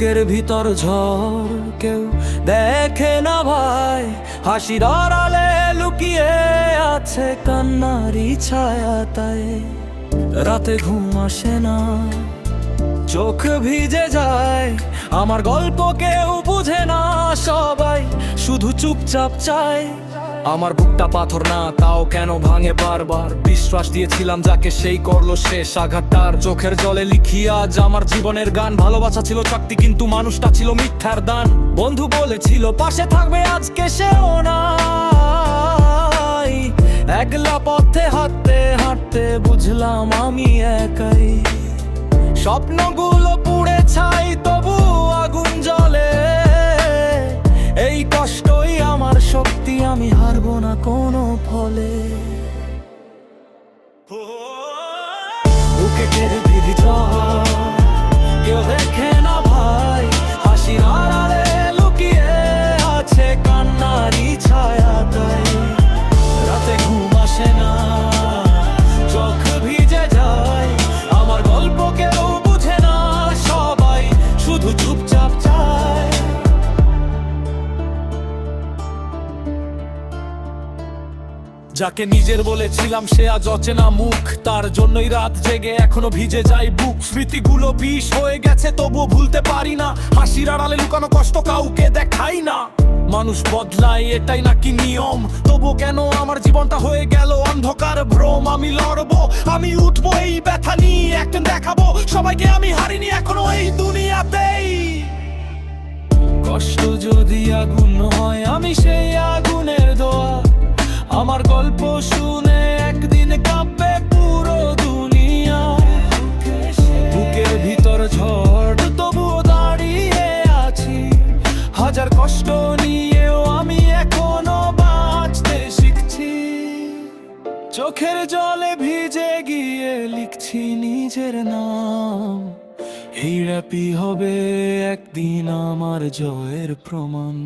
বুকের ভিতর ঝড় কেউ দেখে না ভাই, হাসির আড়ালে লুকিয়ে আছে কান্নারি ছায়া। তাই রাতে ঘুম আসে না, চোখ ভিজে যায়, আমার গল্প কেউ বুঝে না, সবাই শুধু চুপচাপ চায়। আমার বুকটা পাথর না, তাও কেন ভাঙে বারবার। বিশ্বাস দিয়েছিলাম যাকে, সেই করলো শেষ আঘাতটার। চোখের জলে লিখি আজ আমার জীবনের গান। ভালোবাসা ছিল চাকতি, কিন্তু মানুষটা ছিল মিথ্যার দান। বন্ধু বলেছিল পাশে থাকবে, আজকে সেও নাই। একলা পথে হাঁটতে হাঁটতে বুঝলাম আমি একাই। স্বপ্নগুলো পুড়ে ছাই, তবু আগুন জ্বলে। এই কষ্টই আমার শক্তি, আমি হারবো না কোনো ফলে। বুকে কেড়ে বিধি কেউ দেখে না ভাই, হাসির আড়ালে লুকিয়ে আছে কান্নারি ছায়া। তাই রাতে ঘুম আসে না, চোখ ভিজে যায়, আমার গল্প কেউ বুঝে না, সবাই শুধু চুপচাপ চায়। যাকে নিজের বলেছিলাম সে আজ অচেনা মুখ, তার জন্যই রাত জেগে এখনো ভিজে যায় বুক। স্মৃতিগুলো বিষ হয়ে গেছে, তবুও ভুলতে পারি না। হাসির আড়ালে লুকানো কষ্ট কাউকে দেখাই না। মানুষ বদলায়, এটাই নাকি নিয়ম, তবু কেন আমার জীবনটা হয়ে গেল অন্ধকার ভ্রম। আমি লড়বো, আমি উঠবো, এই ব্যথা নিয়ে একদিন দেখাবো সবাইকে আমি হারিনি এখনো এই দুনিয়াতেই। কষ্ট যদি আগুন হয়, আমি সেই আগুনের দোয়া। আমার গল্প শুনে একদিন কাঁপবে পুরো দুনিয়া। বুকের ভিতর ঝড়, তবুও দাঁড়িয়ে আছি। হাজার কষ্ট নিয়েও আমি এখনো বাঁচতে শিখছি। চোখের জলে ভিজে গিয়ে লিখছি নিজের নাম। এই র্যাপই হবে একদিন আমার জয়ের প্রমাণ।